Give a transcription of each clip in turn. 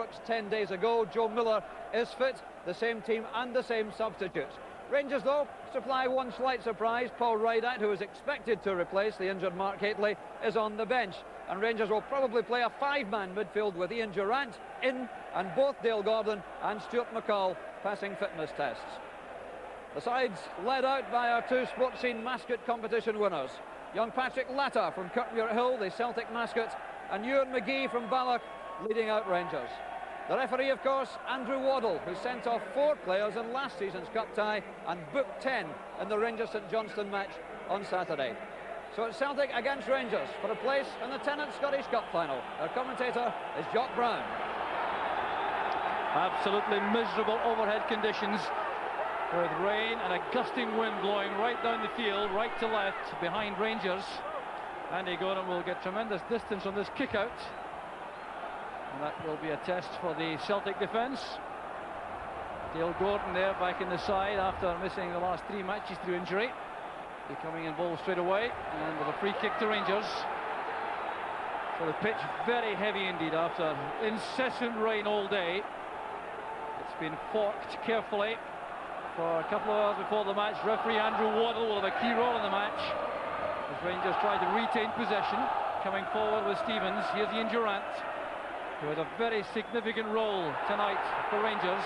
Ibrox 10 days ago. Joe Miller is fit, the same team and the same substitutes. Rangers, though, supply one slight surprise. Paul Rideout, who is expected to replace the injured Mark Hateley, is on the bench. And Rangers will probably play a five-man midfield with Ian Durrant in, and both Dale Gordon and Stuart McCall passing fitness tests. The sides led out by our two Sports Scene mascot competition winners. Young Patrick Latta from Kirkmuir Hill, the Celtic mascot, and Ewan McGee from Balloch leading out Rangers. The referee, of course, Andrew Waddle, who sent off 4 players in last season's cup tie and booked 10 in the Rangers-St Johnstone match on Saturday. So it's Celtic against Rangers for a place in the Tennant Scottish Cup final. Their commentator is Jock Brown. Absolutely miserable overhead conditions, with rain and a gusting wind blowing right down the field, right to left, behind Rangers. Andy Gordon will get tremendous distance on this kick-out. And that will be a test for the Celtic defence. Dale Gordon there back in the side after missing the last 3 matches through injury. Becoming involved straight away, and with a free kick to Rangers. So the pitch very heavy indeed after incessant rain all day. It's been forked carefully for a couple of hours before the match. Referee Andrew Waddle will have a key role in the match as Rangers try to retain possession. Coming forward with Stevens. Here's Ian Durrant, who had a very significant role tonight for Rangers.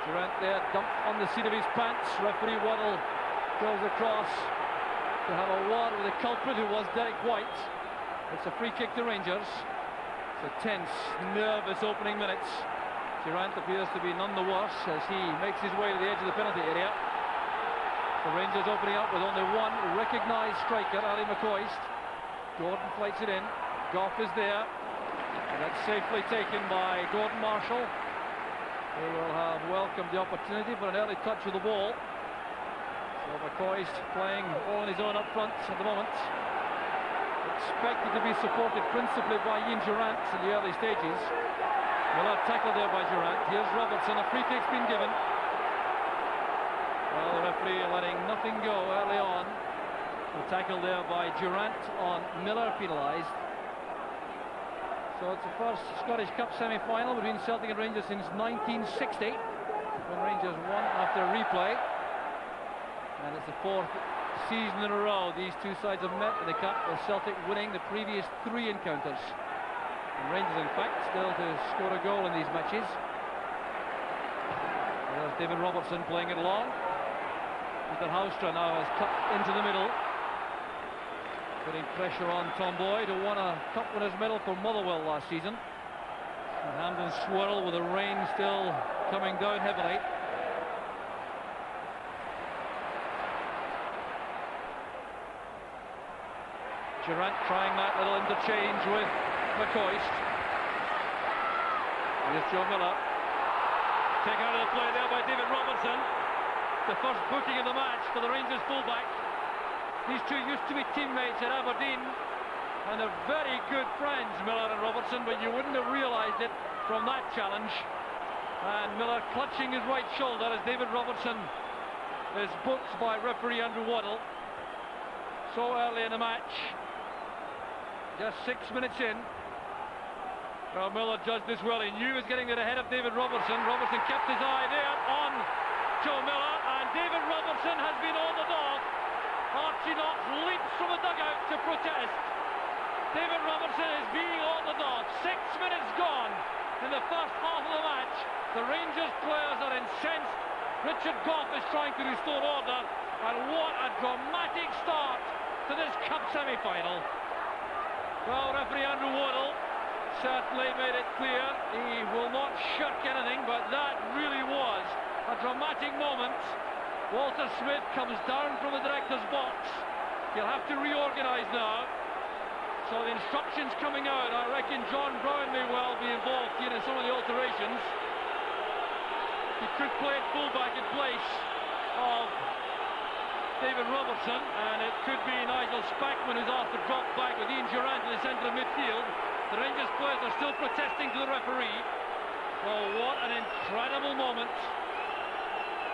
Durrant there dumped on the seat of his pants. Referee Waddle goes across to have a word with the culprit, who was Derek White. It's a free kick to Rangers. It's a tense, nervous opening minutes. Durrant appears to be none the worse as he makes his way to the edge of the penalty area. The Rangers opening up with only one recognised striker, Ali McCoist. Gordon flights it in. Goff is there. And that's safely taken by Gordon Marshall, who will have welcomed the opportunity for an early touch of the ball. So McCoist playing all on his own up front at the moment. Expected to be supported principally by Ian Durrant in the early stages. Miller tackled there by Durrant. Here's Robertson, a free kick's been given. Well, the referee letting nothing go early on. The tackle there by Durrant on Miller penalised. So it's the first Scottish Cup semi-final between Celtic and Rangers since 1960, when Rangers won after a replay. And it's the 4th season in a row these two sides have met in the Cup, with Celtic winning the previous 3 encounters. And Rangers, in fact, still to score a goal in these matches. There's David Robertson playing it along. Peter Houstra now has cut into the middle, putting pressure on Tom Boyd, who won a Cup Winners' Medal for Motherwell last season. And Hampden swirl with the rain still coming down heavily. Durrant trying that little interchange with McCoist. Here's Joe Miller. Taken out of the play there by David Robertson. The first booking of the match for the Rangers fullback. These two used to be teammates at Aberdeen, and they're very good friends, Miller and Robertson, but you wouldn't have realised it from that challenge. And Miller clutching his right shoulder as David Robertson is booked by referee Andrew Waddle. So early in the match, just 6 minutes in. Well, Miller judged this well. He knew he was getting it ahead of David Robertson. Robertson kept his eye there on Joe Miller, and David Robertson has been on the dog. Archie Knox leaps from the dugout to protest. David Robertson is being on the dog. 6 minutes gone in the first half of the match. The Rangers players are incensed. Richard Goff is trying to restore order. And what a dramatic start to this Cup semi-final. Well, referee Andrew Waddle certainly made it clear he will not shirk anything, but that really was a dramatic moment. Walter Smith comes down from the director's box. He'll have to reorganise now. So the instructions coming out, I reckon John Brown may well be involved here in some of the alterations. He could play at fullback in place of David Robertson, and it could be Nigel Spackman who's asked to drop back with Ian Durrant in the centre of midfield. The Rangers players are still protesting to the referee. Well, what an incredible moment.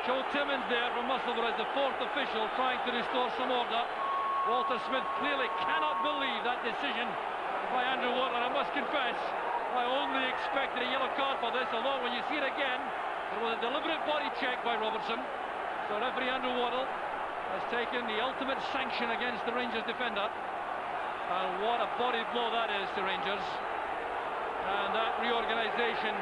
Joe Timmins there from Musselburgh as the 4th official trying to restore some order. Walter Smith clearly cannot believe that decision by Andrew Waddle, and I must confess, I only expected a yellow card for this, although when you see it again, there was a deliberate body check by Robertson. So referee Andrew Waddle has taken the ultimate sanction against the Rangers defender. And what a body blow that is to Rangers. And that reorganisation,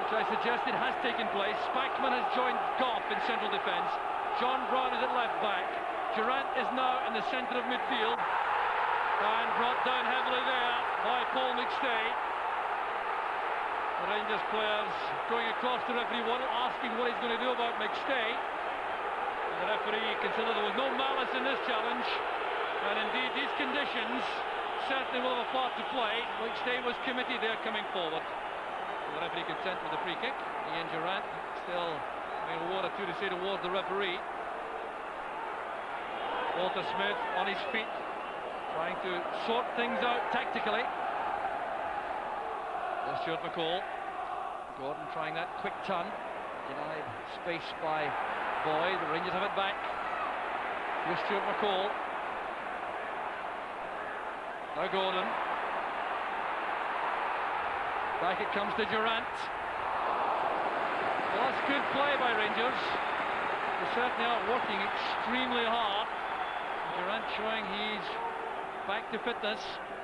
which I suggested has taken place. Spackman has joined Goff in central defence. John Brown is at left back. Durant is now in the centre of midfield. And brought down heavily there by Paul McStay. The Rangers players going across to referee Waddle, asking what he's going to do about McStay. The referee considered there was no malice in this challenge, and indeed these conditions certainly will have a part to play. McStay was committed there coming forward. So the referee content with the free kick. Ian Durant still having a word or two to say towards the referee. Walter Smith on his feet, trying to sort things out tactically. There's Stuart McCall. Gordon trying that quick turn, denied space by Boyd. The Rangers have it back. Here's Stuart McCall. Now Gordon. Back it comes to Durant. Well, that's good play by Rangers. They certainly are working extremely hard. Durant showing he's back to fitness.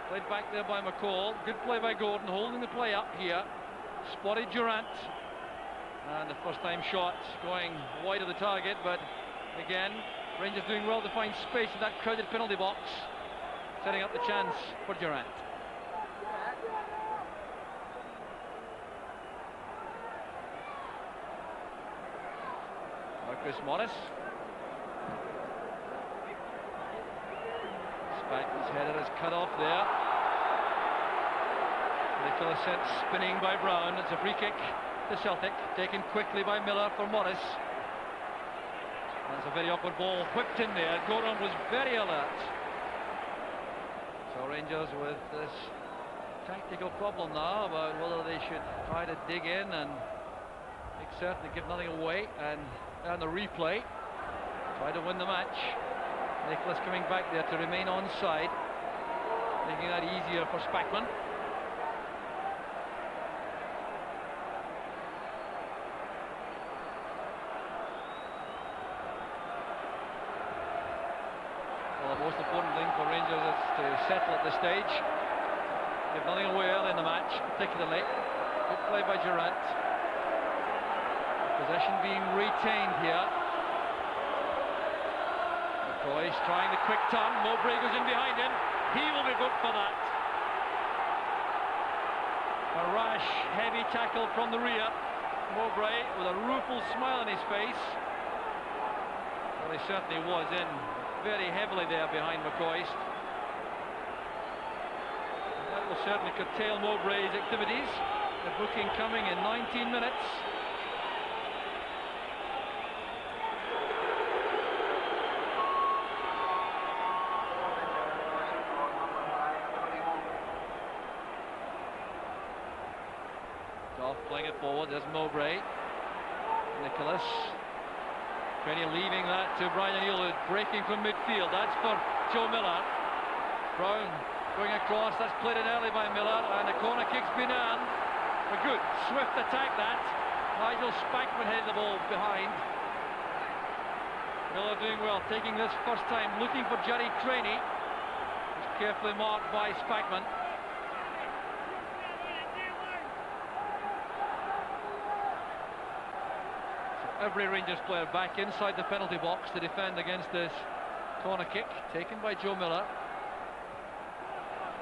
Played back there by McCall. Good play by Gordon, holding the play up here. Spotted Durant. And the first time shot going wide of the target, but again, Rangers doing well to find space in that crowded penalty box, setting up the chance for Durant. Now Chris Morris. Spackman's header is cut off there. Nicholas sent spinning by Brown. It's a free kick to Celtic, taken quickly by Miller for Morris. That's a very awkward ball whipped in there. Gordon was very alert. So Rangers with this tactical problem now about whether they should try to dig in and make certain to give nothing away, and the replay try to win the match. Nicholas coming back there to remain onside, making that easier for Spackman. Well, the most important thing for Rangers is to settle at this stage, give nothing away early in the match, particularly. Good play by Durant. Possession being retained here. McCoy's trying the quick turn. Mowbray goes in behind him. He will be booked for that. A rash, heavy tackle from the rear. Mowbray with a rueful smile on his face. Well, he certainly was in very heavily there behind McCoy. That will certainly curtail Mowbray's activities. The booking coming in 19 minutes. Goff playing it forward. There's Mowbray. Nicholas. Penny leaving that to Brian O'Neill, breaking from midfield. That's for Joe Miller. Brown going across. That's played in early by Miller, and the corner kick's been earned. A good, swift attack that. Nigel Spackman headed the ball behind. Miller doing well, taking this first time, looking for Jerry Craney. It's carefully marked by Spackman. Every Rangers player back inside the penalty box to defend against this corner kick, taken by Joe Miller.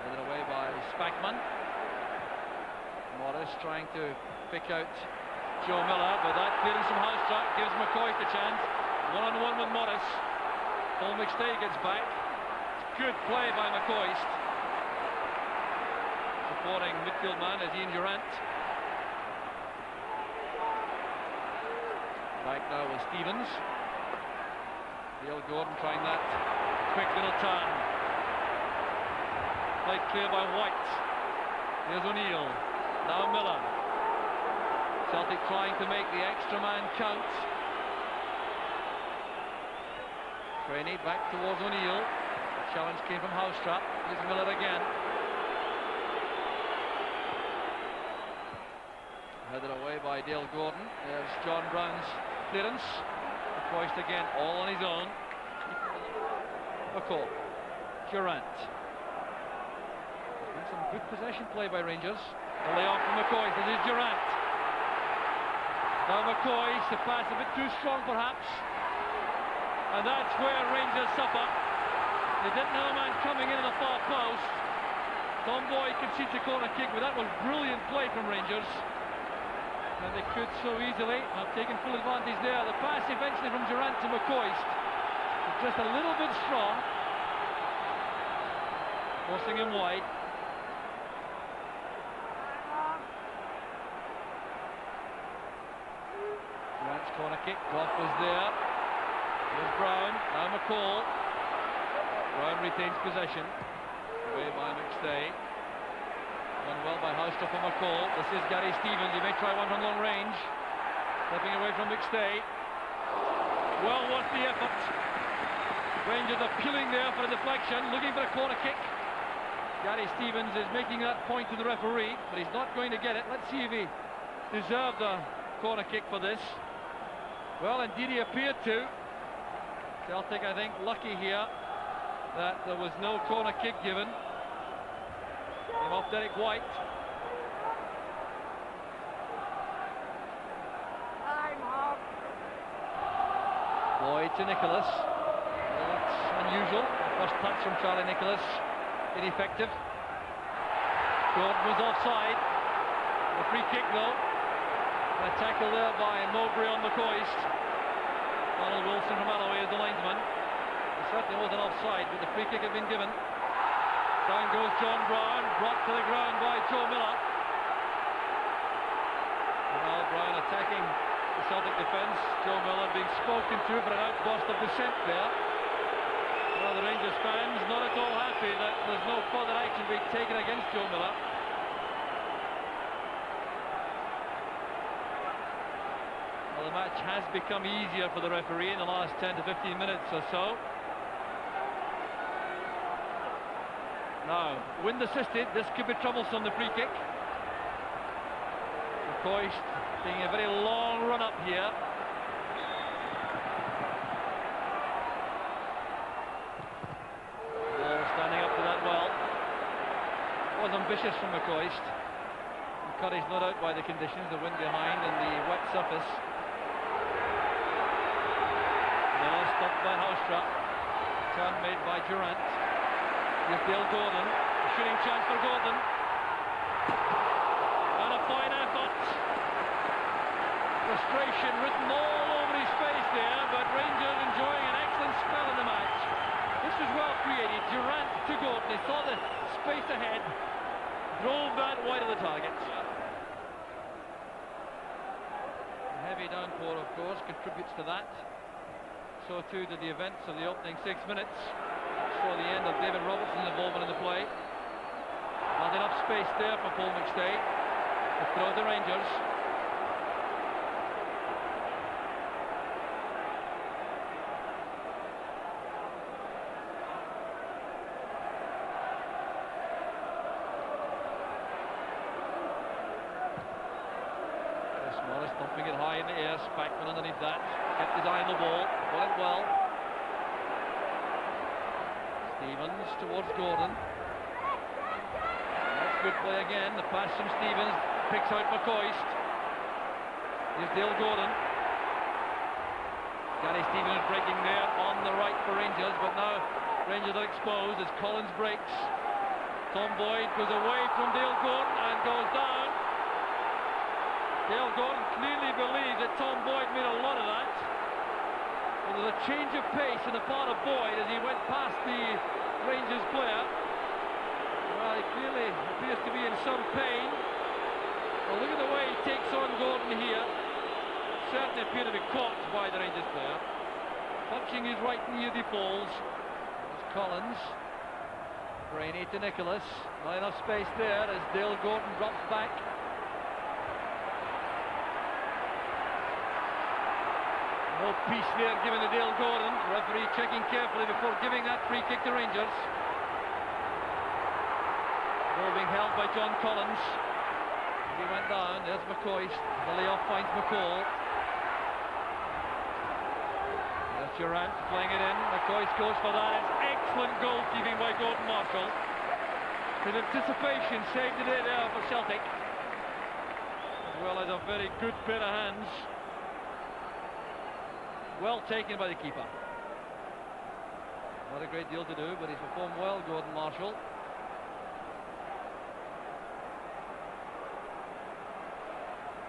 Headed away by Spackman. Morris trying to pick out Joe Miller, but that clearing some house track gives McCoy the chance. One-on-one with Morris. Paul McStay gets back. Good play by McCoy. Supporting midfield man is Ian Durant. Back now with Stevens. Dale Gordon trying that quick little turn. Played clear by White. Here's O'Neill. Now Miller. Celtic trying to make the extra man count. Craney back towards O'Neill. The challenge came from Housetrap. Here's Miller again. Headed away by Dale Gordon. There's John Brown's clearance. McCoist again, all on his own. McCall. Durant. There's been some good possession play by Rangers. The layoff from McCoist. This is Durant. Now McCoist, the pass a bit too strong perhaps. And that's where Rangers suffer. They didn't have a man coming in the far post. Tom Boyd concedes a corner kick, but that was brilliant play from Rangers. And they could so easily have taken full advantage there. The pass eventually from Durant to McCoist was just a little bit strong, forcing him wide. Durant's corner kick, Goff was there. Here's Brown, now McCall. Brown retains possession. Away by McStay. Done well by Houster for McCall. This is Gary Stevens. He may try one from long range. Stepping away from McStay. Well, what's the effort? Rangers are peeling there for a deflection, looking for a corner kick. Gary Stevens is making that point to the referee, but he's not going to get it. Let's see if he deserved a corner kick for this. Well, indeed he appeared to. Celtic, I think, lucky here that there was no corner kick given. Came off Derek White. Boyd to Nicholas. Well, that's unusual. First touch from Charlie Nicholas. Ineffective. Gordon was offside. The free kick though. And a tackle there by Mowbray on McCoist. Donald Wilson from Alloway is the linesman. It certainly wasn't offside, but the free kick had been given. Down goes John Brown, brought to the ground by Joe Miller. Well, Brown attacking the Celtic defence. Joe Miller being spoken to for an outburst of dissent there. Well, the Rangers fans not at all happy that there's no further action being taken against Joe Miller. Well, the match has become easier for the referee in the last 10 to 15 minutes or so. Now, wind assisted, this could be troublesome, the free kick. McCoist taking a very long run up here. Ball standing up to that well. Was ambitious from McCoist. Encouraged no doubt by the conditions, the wind behind and the wet surface. Now stopped by Houstra. Turn made by Durant. Here's Dale Gordon, a shooting chance for Gordon. And a fine effort. Frustration written all over his face there, but Rangers enjoying an excellent spell in the match. This was well created. Durant to Gordon, he saw the space ahead, drove that wide of the target. A heavy downpour, of course, contributes to that. So too did the events of the opening 6 minutes. Saw the end of David Robertson's involvement in the play. Not enough space there for Paul McStay to throw the Rangers. Chris Morris thumping it high in the air. Spackman underneath that. Kept his eye on the ball. Went well. Stevens towards Gordon. That's good play again. The pass from Stevens picks out McCoist. Here's Dale Gordon. Gary Stevens breaking there on the right for Rangers, but now Rangers are exposed as Collins breaks. Tom Boyd goes away from Dale Gordon and goes down. Dale Gordon clearly believes that Tom Boyd made a lot of that. Well, there's a change of pace in the part of Boyd as he went past the Rangers player. Well, he clearly appears to be in some pain. Well, look at the way he takes on Gordon here. Certainly appear to be caught by the Rangers player. Touching his right knee as he falls. There's Collins. Brainy to Nicholas. Not enough space there as Dale Gordon drops back. No peace there given to Dale Gordon. Referee checking carefully before giving that free kick to Rangers. Ball being held by John Collins. He went down. There's McCoist. The layoff finds McCall. There's Durant playing it in. McCoist goes for that. It's excellent goalkeeping by Gordon Marshall. With anticipation saved the day there for Celtic, as well as a very good pair of hands. Well taken by the keeper. Not a great deal to do, but he's performed well, Gordon Marshall.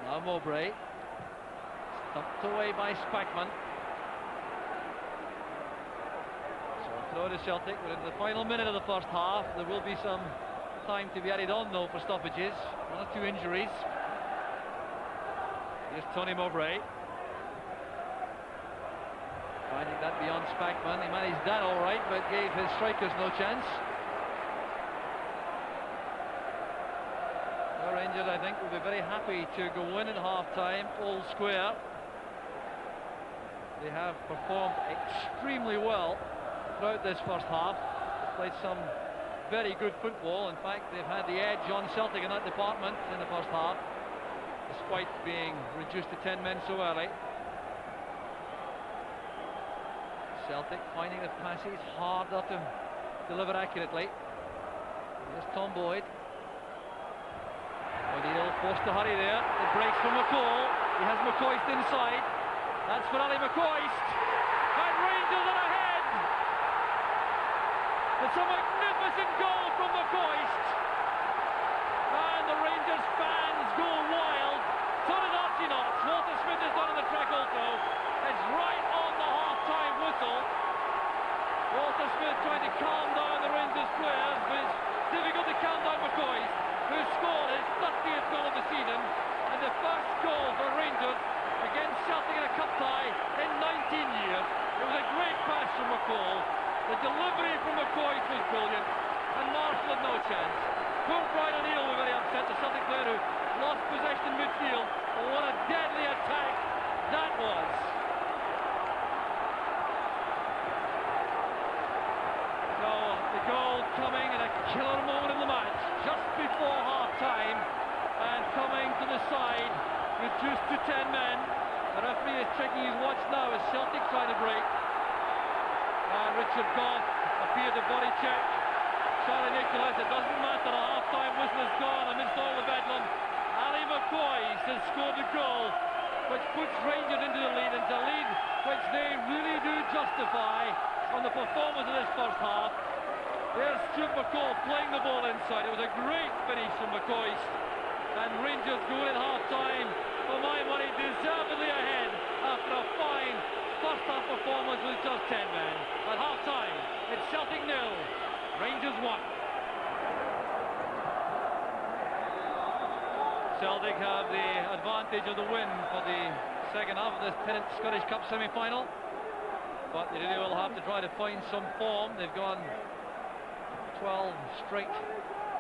Now Mowbray, stumped away by Spackman. So throw to Celtic. We're into the final minute of the first half. There will be some time to be added on though for stoppages. One or two injuries. Here's Tony Mowbray. Finding that beyond Spackman. He managed that all right, but gave his strikers no chance. The Rangers, I think, will be very happy to go in at half-time, all square. They have performed extremely well throughout this first half. Played some very good football. In fact, they've had the edge on Celtic in that department in the first half, despite being reduced to 10 men so early. Celtic finding the passes harder to deliver accurately. Here's Tom Boyd. O'Neill forced to hurry there. It breaks from McCall. He has McCoist inside. That's for Ali McCoist. And Rangers are ahead. It's a magnificent goal from McCoist. And the Rangers fans go wild. So does Archie Knox. Walter Smith is down on the track also. It's right on the half-time whistle. Walter Smith trying to calm down the Rangers players, but it's difficult to calm down McCoist, who scored his 30th goal of the season and the first goal for Rangers against Celtic in a cup tie in 19 years. It was a great pass from McCall. The delivery from McCoist was brilliant, and Marshall had no chance. Poor Brian O'Neill was very upset, the Celtic player who lost possession in midfield. But what a deadly attack that was. So the goal coming at a killer moment in the match, just before half-time, and coming to the side, reduced to 10 men. The referee is checking his watch now as Celtic trying to break. And Richard Goff appeared to body check Charlie Nicholas. It doesn't matter, a half-time whistle is gone amidst all the bedlam. Ali McCoist has scored a goal which puts Rangers into the lead, and a lead which they really do justify on the performance of this first half. There's Stuart McCall playing the ball inside. It was a great finish from McCoist, and Rangers going at half-time, for my money, deservedly ahead after a fine first half performance with just 10 men. At half-time, it's Celtic 0, Rangers 1. Celtic have the advantage of the win for the second half of this Tennant Scottish Cup semi-final, but they really will have to try to find some form. They've gone 12 straight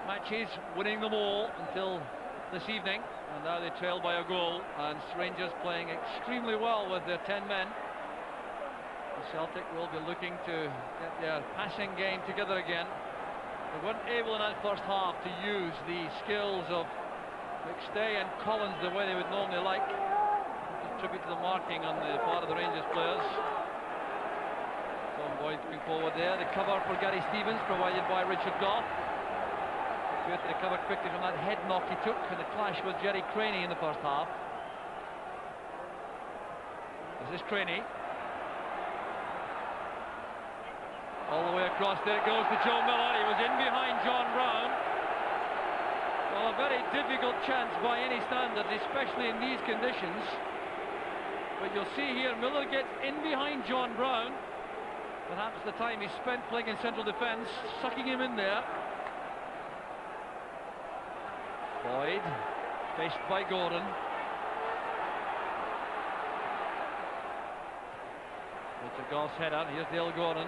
matches, winning them all until this evening, and now they trail by a goal, and Rangers playing extremely well with their 10 men. The Celtic will be looking to get their passing game together again. They weren't able in that first half to use the skills of McStay and Collins the way they would normally like, to contribute to the marking on the part of the Rangers players. Tom Boyd coming forward there. The cover for Gary Stevens provided by Richard Goff. Appeared to recover quickly from that head knock he took in the clash with Jerry Craney in the first half. This is Craney. All the way across, there it goes to Joe Miller. He was in behind John Brown. Well, a very difficult chance by any standards, especially in these conditions. But you'll see here, Miller gets in behind John Brown. Perhaps the time he spent playing in central defence, sucking him in there. Boyd, faced by Gordon. Richard Goff's header, here's Dale Gordon.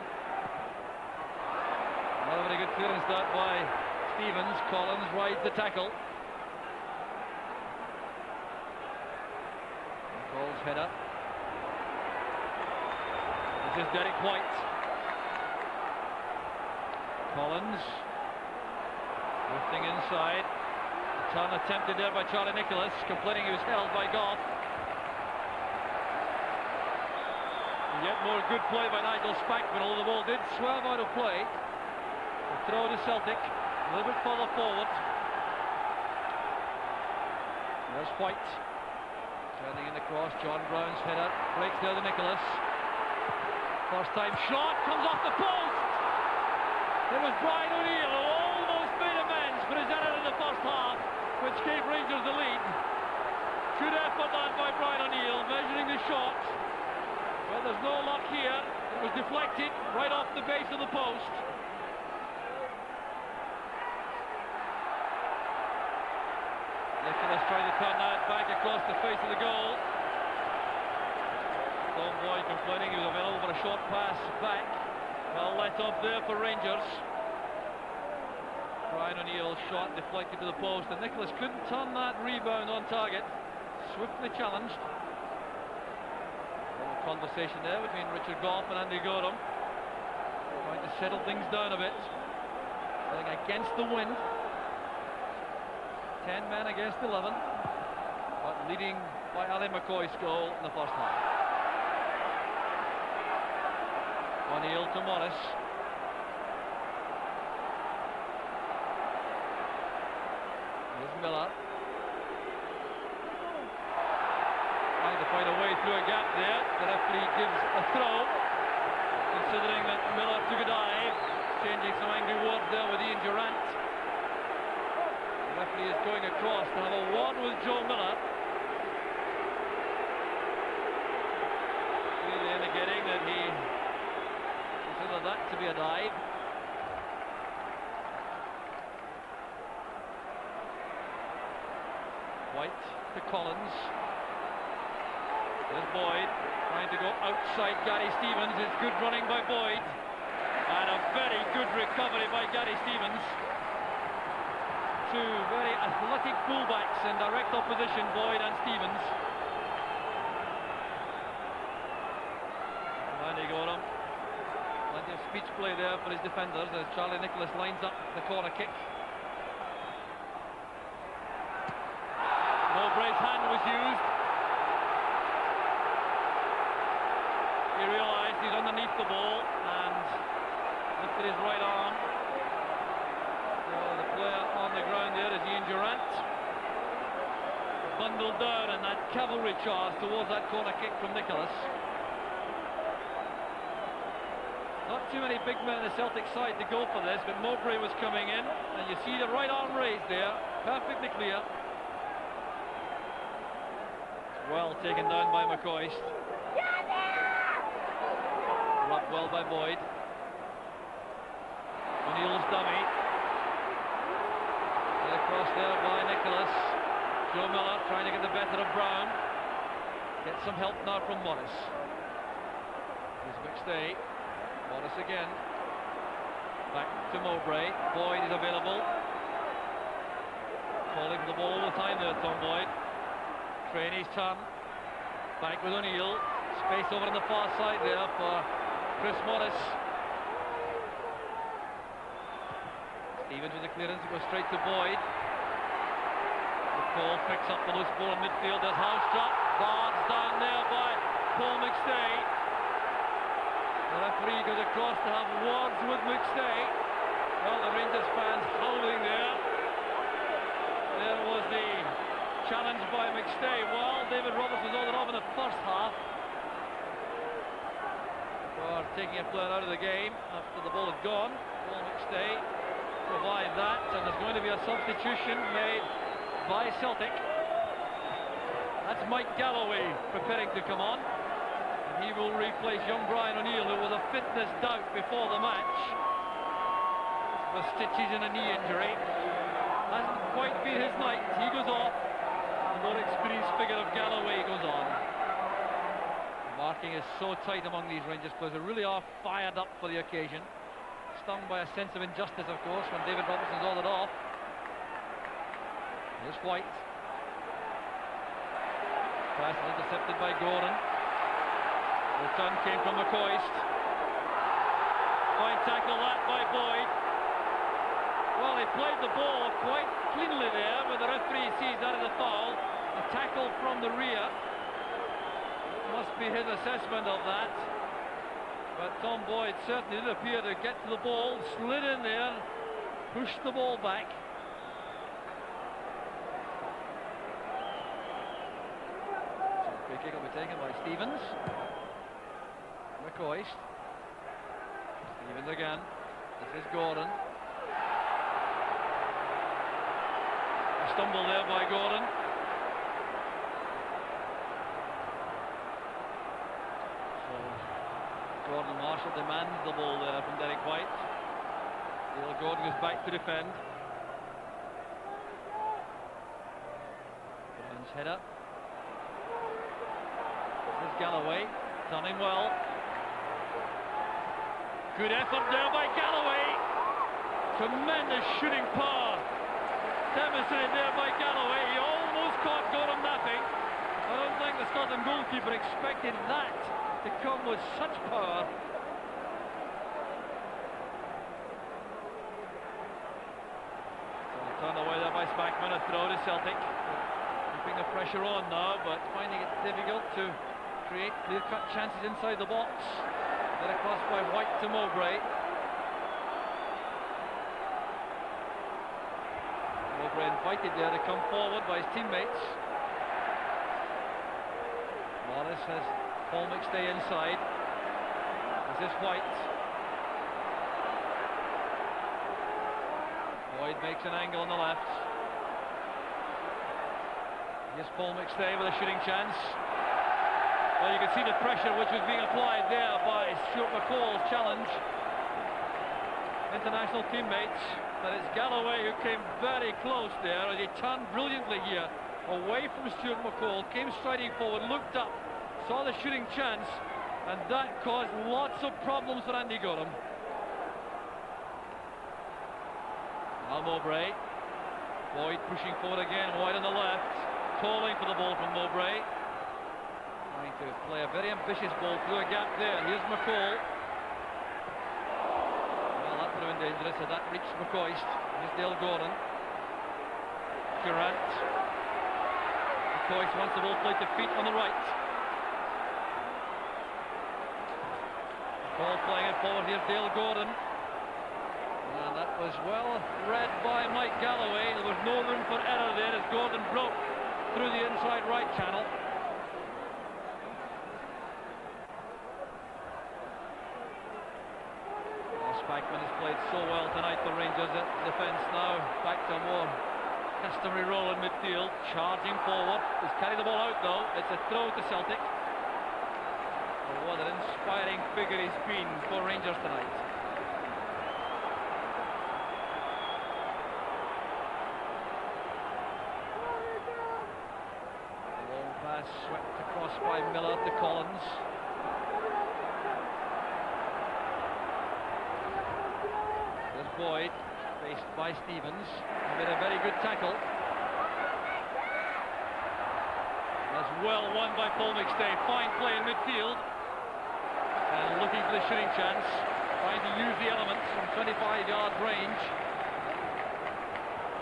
Not a very good clearance that by Stevens. Collins rides the tackle. Calls header. This is Derek White. Collins drifting inside. Turn attempted there by Charlie Nicholas, complaining he was held by Goff. And yet more good play by Nigel Spackman, although the ball did swerve out of play. The throw to Celtic, a little bit further forward. There's White. Turning in the cross, John Brown's header, breaks there to Nicholas. First time shot, comes off the post! It was Brian O'Neill who almost made amends for his error in the first half, which gave Rangers the lead. Good effort that by Brian O'Neill, measuring the shot. Well, there's no luck here. It was deflected right off the base of the post. Nicholas trying to turn that back across the face of the goal. Tom Boyd complaining he was available for a short pass back. Well let up there for Rangers. Brian O'Neill's shot deflected to the post, and Nicholas couldn't turn that rebound on target. Swiftly challenged. A little conversation there between Richard Goff and Andy Gorham, trying to settle things down a bit. Going against the wind. 10 men against 11, but leading by Ali McCoy's goal in the first half. O'Neill to Morris. Here's Miller. Trying to find a way through a gap there. The referee gives a throw, considering that Miller took a dive, changing some angry words there with Ian Durant. The referee is going across to have a word with Joe Miller. Clearly indicating that he considered that to be a dive. White to Collins. There's Boyd trying to go outside Gary Stevens. It's good running by Boyd. And a very good recovery by Gary Stevens. Two very athletic fullbacks in direct opposition, Boyd and Stevens. Andy Gorham. Plenty of speech play there for his defenders as Charlie Nicholas lines up the corner kick. Mowbray's hand was used. He realised he's underneath the ball and lifted his right arm. The player on the ground there is Ian Durant. Bundled down in that cavalry charge towards that corner kick from Nicholas. Not too many big men on the Celtic side to go for this, but Mowbray was coming in, and you see the right arm raised there, perfectly clear. Well taken down by McCoist. Blocked well by Boyd. O'Neill's dummy. Across there by Nicholas. Joe Miller trying to get the better of Brown. Get some help now from Morris. Here's McStay. Morris again. Back to Mowbray. Boyd is available. Calling for the ball all the time there, Tom Boyd. Trainey's turn. Back with O'Neill. Space over on the far side there for Chris Morris. Stevens with the clearance, it goes straight to Boyd. McCall picks up the loose ball in midfield. There's Housetrap. Guards down there by Paul McStay. The referee goes across to have words with McStay. Well, the Rangers fans howling there. There was the challenge by McStay. Well, David Roberts was all it off in the first half for taking a player out of the game after the ball had gone. Paul McStay provide that, and there's going to be a substitution made by Celtic. That's Mike Galloway preparing to come on, and he will replace young Brian O'Neill, who was a fitness doubt before the match with stitches and a knee injury. Hasn't quite been his night. He goes off. The more experienced figure of Galloway goes on. The marking is so tight among these Rangers players. They really are fired up for the occasion. Stung by a sense of injustice, of course, when David Robertson's all it off. Here's White. Pass intercepted by Gordon. The return came from McCoist. Fine tackle that by Boyd. Well, he played the ball quite cleanly there, but the referee sees that as a foul. A tackle from the rear. Must be his assessment of that. But Tom Boyd certainly did appear to get to the ball, slid in there, pushed the ball back. So the free kick will be taken by Stevens. McCoist. Stevens again. This is Gordon. A stumble there by Gordon. Gordon Marshall demands the ball there from Derek White. Dale Gordon goes back to defend. Brown's header. This is Galloway, done him well. Good effort there by Galloway. Tremendous shooting power demonstrated there by Galloway. He almost caught Gordon napping. I don't think the Scotland goalkeeper expected that to come with such power. So turned away there by Spackman, a throw to Celtic. Keeping the pressure on now, but finding it difficult to create clear-cut chances inside the box. Then across by White to Mowbray. Mowbray invited there to come forward by his teammates. Morris has Paul McStay inside. This is White. Boyd makes an angle on the left. Here's Paul McStay with a shooting chance. Well, you can see the pressure which was being applied there by Stuart McCall's challenge. International teammates. But it's Galloway who came very close there as he turned brilliantly here away from Stuart McCall, came striding forward, looked up, saw the shooting chance, and that caused lots of problems for Andy Gorham. Now Mowbray. Boyd pushing forward again, wide on the left, calling for the ball from Mowbray. Trying to play a very ambitious ball through a gap there. Here's McCall. Well, that would have been dangerous had that reached McCoist. Here's Dale Gordon. Durant. McCoist wants the ball played to feet on the right. Ball playing it forward. Here's Dale Gordon. And that was well read by Mike Galloway. There was no room for error there as Gordon broke through the inside right channel. Spackman has played so well tonight for Rangers at defence now. Back to a more customary role in midfield. Charging forward. He's carried the ball out though. It's a throw to Celtic. Oh, what an inspiring figure he's been for Rangers tonight. Long pass swept across by Miller to Collins. There's Boyd, faced by Stevens. He made a very good tackle. That's well won by Paul McStay. Fine play in midfield. And looking for the shooting chance. Trying to use the elements from 25-yard range.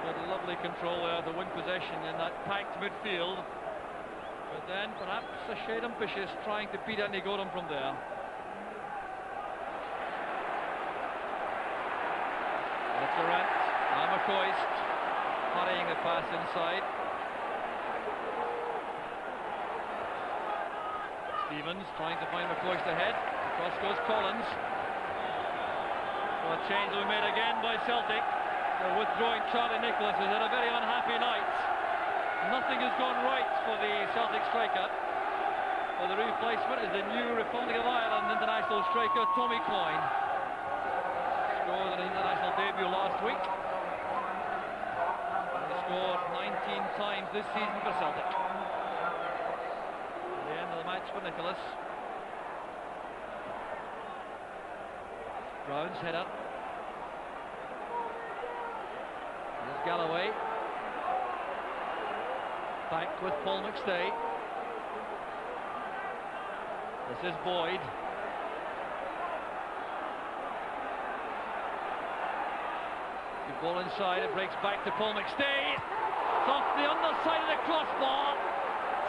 But lovely control there to win possession in that packed midfield. But then perhaps a shade ambitious, trying to beat Andy Gorham from there. Durant, now McCoist, hurrying the pass inside. Stevens trying to find McCoist ahead. Across goes Collins. So a change will be made again by Celtic. They're withdrawing Charlie Nicholas, who's had a very unhappy night. Nothing has gone right for the Celtic striker. Well, the replacement is the new Republic of Ireland international striker Tommy Cloyne. Scored an international debut last week. He scored 19 times this season for Celtic. At the end of the match for Nicholas. Brown's header. There's Galloway. Back with Paul McStay. This is Boyd. Ball inside, it breaks back to Paul McStay. It's off the underside of the crossbar.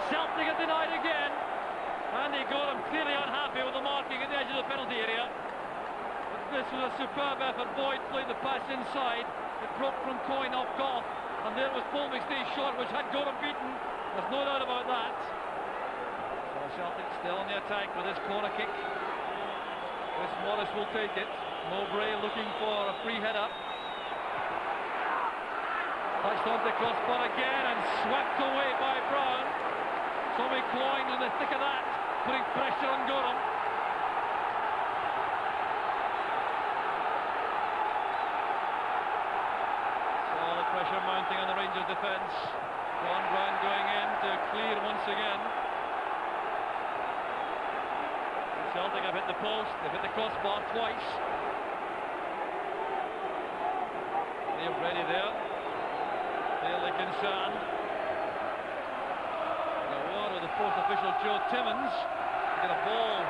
Celtic are denied again. Andy Gorham clearly unhappy with the marking at the edge of the penalty area. But this was a superb effort. Boyd played the pass inside. It broke from Coyne off Goff. And there was Paul McStay's shot, which had Gorham beaten. There's no doubt about that. So Celtic still on the attack with this corner kick. Chris Morris will take it. Mowbray looking for a free header. Touched on the crossbar again and swept away by Brown. Tommy Coyne in the thick of that, putting pressure on Gorham. So the pressure mounting on the Rangers defence. John Brown going in to clear once again. Celtic have hit the post, they've hit the crossbar twice. They're ready there. Clearly concerned. The war with the fourth official, Joe Timmins. Get a ball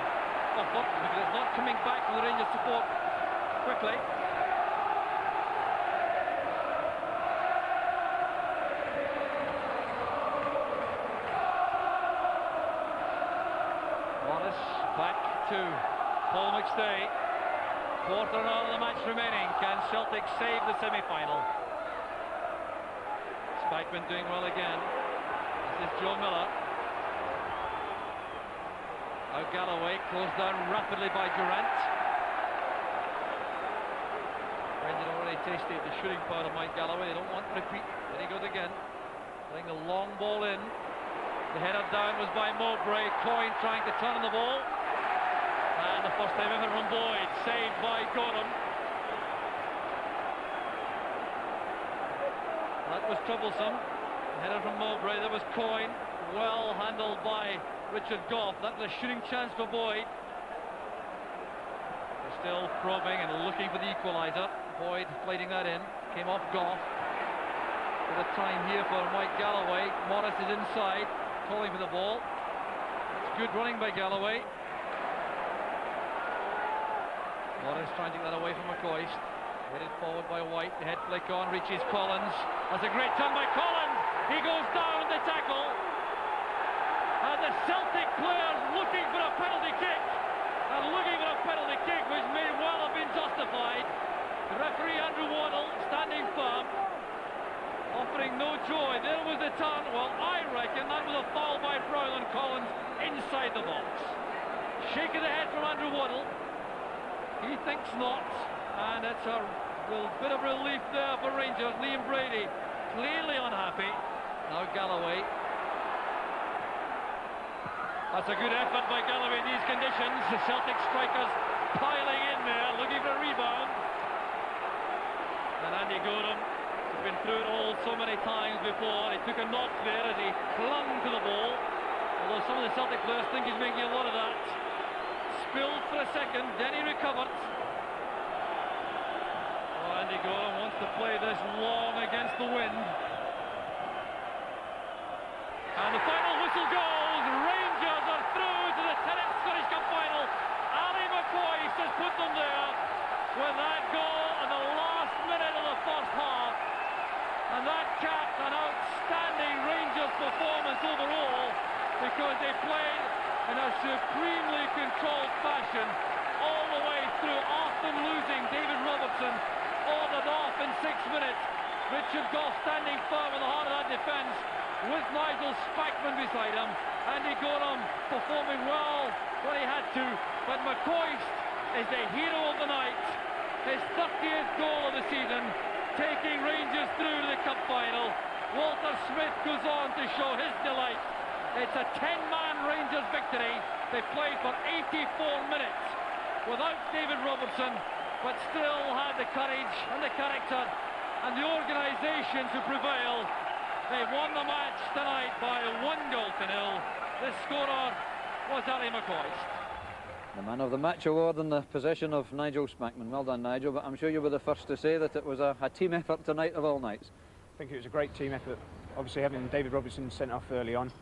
off up because it's not coming back from the Rangers support quickly. Morris back to Paul McStay. Quarter and a half of the match remaining. Can Celtic save the semi-final? Spikeman doing well again. This is Joe Miller. Now Galloway closed down rapidly by Durant. Brendan already tasted the shooting part of Mike Galloway. They don't want repeat. There he goes again. Playing the long ball in. The header down was by Mowbray. Coyne trying to turn the ball. And the first time ever from Boyd. Saved by Gorham. That was troublesome. Header from Mowbray. There was Coyne. Well handled by Richard Goff. That was a shooting chance for Boyd. They're still probing and looking for the equaliser. Boyd fighting that in. Came off Goff. For the time here for Mike Galloway. Morris is inside. Calling for the ball. It's good running by Galloway. Morris trying to get that away from McCoist. Headed forward by White. The head flick on. Reaches Collins. That's a great turn by Collins. He goes down the tackle. And the Celtic players looking for a penalty kick. And looking for a penalty kick which may well have been justified. The referee Andrew Waddle standing firm, offering no joy. There was the turn. Well, I reckon that was a foul by Brown on Collins inside the box. Shake of the head from Andrew Waddle. He thinks not. And it's a bit of relief there for Rangers. Liam Brady clearly unhappy. Now Galloway. That's a good effort by Galloway in these conditions. The Celtic strikers piling in there, looking for a rebound. And Andy Gorham has been through it all so many times before. He took a knock there as he clung to the ball. Although some of the Celtic players think he's making a lot of that. Spilled for a second, then he recovered. Oh, Andy Gorham wants to play this long against the wind. And the final whistle goes. Rangers are through to the 10th Scottish Cup final. Ali McCoist has put them there with that goal in the last minute of the first half. And that capped an outstanding Rangers performance overall, because they played in a supremely controlled fashion all the way through, often losing. David Robertson ordered off in 6 minutes. Richard Goff standing firm in the heart of that defence with Nigel Spackman beside him. Andy Gorham performing well when he had to, but McCoist is the hero of the night. His 30th goal of the season, taking Rangers through to the cup final. Walter Smith goes on to show his delight. It's a 10-man Rangers victory. They played for 84 minutes without David Robertson, but still had the courage and the character and the organisation to prevail. They won the match tonight by 1-0. The scorer was Ali McCoist. The man of the match award in the possession of Nigel Spackman. Well done, Nigel, but I'm sure you were the first to say that it was a team effort tonight of all nights. I think it was a great team effort. Obviously having David Robertson sent off early on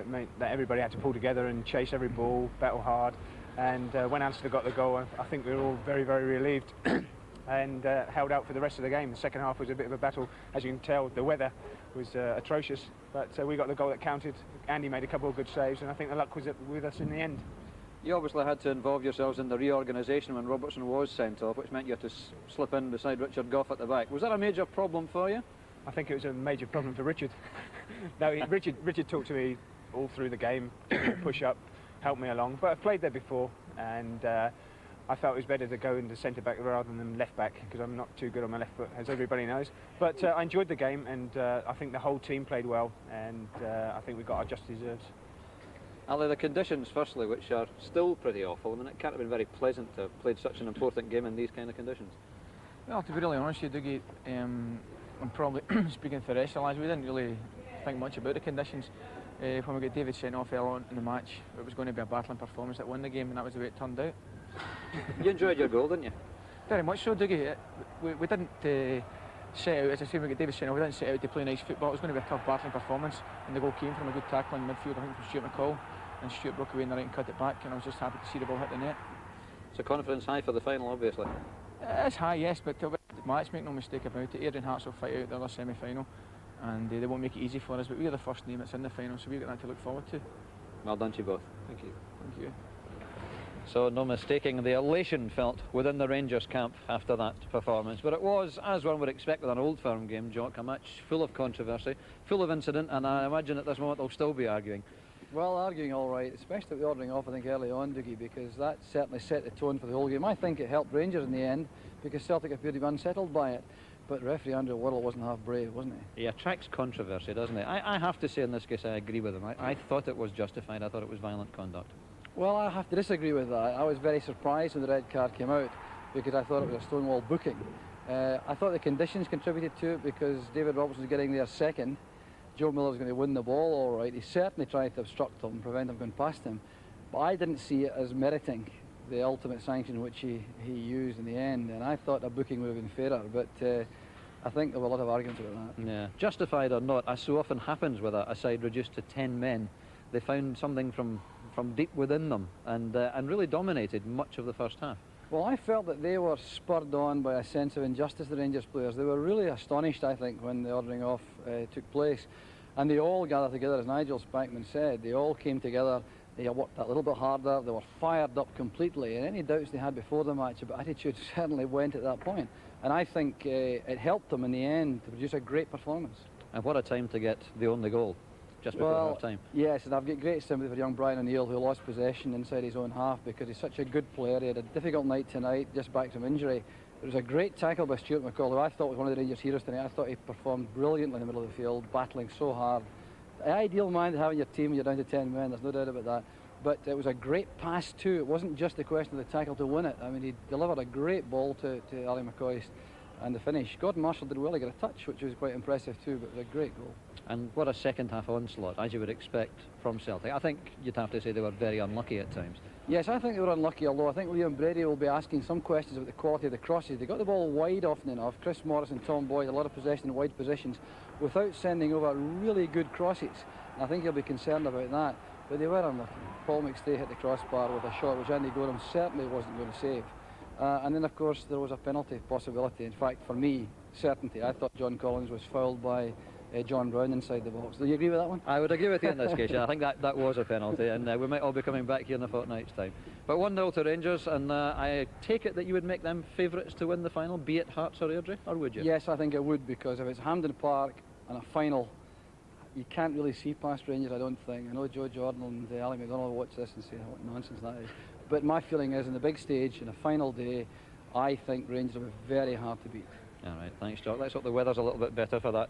meant that everybody had to pull together and chase every ball, battle hard. And when Alistair got the goal, I think we were all very, very relieved. and held out for the rest of the game. The second half was a bit of a battle. As you can tell, the weather was atrocious, but we got the goal that counted. Andy made a couple of good saves, and I think the luck was with us in the end. You obviously had to involve yourselves in the reorganisation when Robertson was sent off, which meant you had to slip in beside Richard Gough at the back. Was that a major problem for you? I think it was a major problem for Richard. No, Richard talked to me all through the game, push up, helped me along. But I've played there before, and I felt it was better to go into centre back rather than left back, because I'm not too good on my left foot, as everybody knows. But I enjoyed the game, and I think the whole team played well, and I think we got our just deserves. Ali, the conditions, firstly, which are still pretty awful. I mean, it can't have been very pleasant to have played such an important game in these kind of conditions. Well, to be really honest with you, Dougie, I'm probably speaking for the rest of the lads, we didn't really think much about the conditions. When we got David sent off early on in the match, it was going to be a battling performance that won the game, and that was the way it turned out. You enjoyed your goal, didn't you? Very much so, Dougie. We didn't set out, as I say, when we got David sent off, we didn't set out to play nice football. It was going to be a tough battling performance, and the goal came from a good tackle in midfield, I think from Stuart McCall, and Stuart broke away in the right and cut it back, and I was just happy to see the ball hit the net. So confidence high for the final, obviously. It's high, yes, but till the match, make no mistake about it. Airdrie Hearts will fight out the other semi-final, and they won't make it easy for us, but we're the first name that's in the final, so we've got that to look forward to. Well done to you both. Thank you. Thank you. So no mistaking the elation felt within the Rangers camp after that performance. But it was, as one would expect with an Old Firm game, Jock, a match full of controversy, full of incident, and I imagine at this moment they'll still be arguing. Well, arguing all right, especially the ordering off, I think, early on, Dougie, because that certainly set the tone for the whole game. I think it helped Rangers in the end, because Celtic appeared to be unsettled by it. But referee Andrew Worrell wasn't half brave, wasn't he? He attracts controversy, doesn't he? I have to say in this case I agree with him. I thought it was justified. I thought it was violent conduct. Well, I have to disagree with that. I was very surprised when the red card came out, because I thought it was a stonewall booking. I thought the conditions contributed to it, because David Robertson was getting there second. Joe Miller was going to win the ball all right. He certainly tried to obstruct him and prevent him going past him. But I didn't see it as meriting the ultimate sanction which he used in the end. And I thought a booking would have been fairer. But I think there were a lot of arguments about that. Yeah. Justified or not, as so often happens with a side reduced to 10 men, they found something from deep within them and really dominated much of the first half. Well, I felt that they were spurred on by a sense of injustice, the Rangers players. They were really astonished, I think, when the ordering off took place. And they all gathered together, as Nigel Spackman said. They all came together, they worked a little bit harder, they were fired up completely. And any doubts they had before the match about attitude certainly went at that point. And I think it helped them in the end to produce a great performance. And what a time to get the only goal, just before half-time. Yes, and I've got great sympathy for young Brian O'Neill, who lost possession inside his own half, because he's such a good player. He had a difficult night tonight, just back from injury. It was a great tackle by Stuart McCall, who I thought was one of the Rangers' heroes tonight. I thought he performed brilliantly in the middle of the field, battling so hard. The ideal man to have in your team when you're down to 10 men, there's no doubt about that. But it was a great pass too. It wasn't just the question of the tackle to win it. I mean, he delivered a great ball to Ali McCoist, and the finish. Gordon Marshall did well, he got a touch, which was quite impressive too, but it was a great goal. And what a second half onslaught, as you would expect from Celtic. I think you'd have to say they were very unlucky at times. Yes, I think they were unlucky, although I think Liam Brady will be asking some questions about the quality of the crosses. They got the ball wide often enough. Chris Morris and Tom Boyd, a lot of possession in wide positions, without sending over really good crosses. And I think he'll be concerned about that. But they were unlucky. Paul McStay hit the crossbar with a shot which Andy Gorham certainly wasn't going to save. And then, of course, there was a penalty possibility. In fact, for me, certainty. I thought John Collins was fouled by John Brown inside the box. Do you agree with that one? I would agree with you in this case. Yeah, I think that was a penalty, and we might all be coming back here in a fortnight's time. But 1-0 to Rangers, and I take it that you would make them favourites to win the final, be it Hearts or Airdrie, or would you? Yes, I think I would, because if it's Hampden Park and a final, you can't really see past Rangers, I don't think. I know Joe Jordan and Ali McDonald will watch this and say what nonsense that is. But my feeling is, in the big stage, in a final day, I think Rangers will be very hard to beat. All right, thanks, Jock. Let's hope the weather's a little bit better for that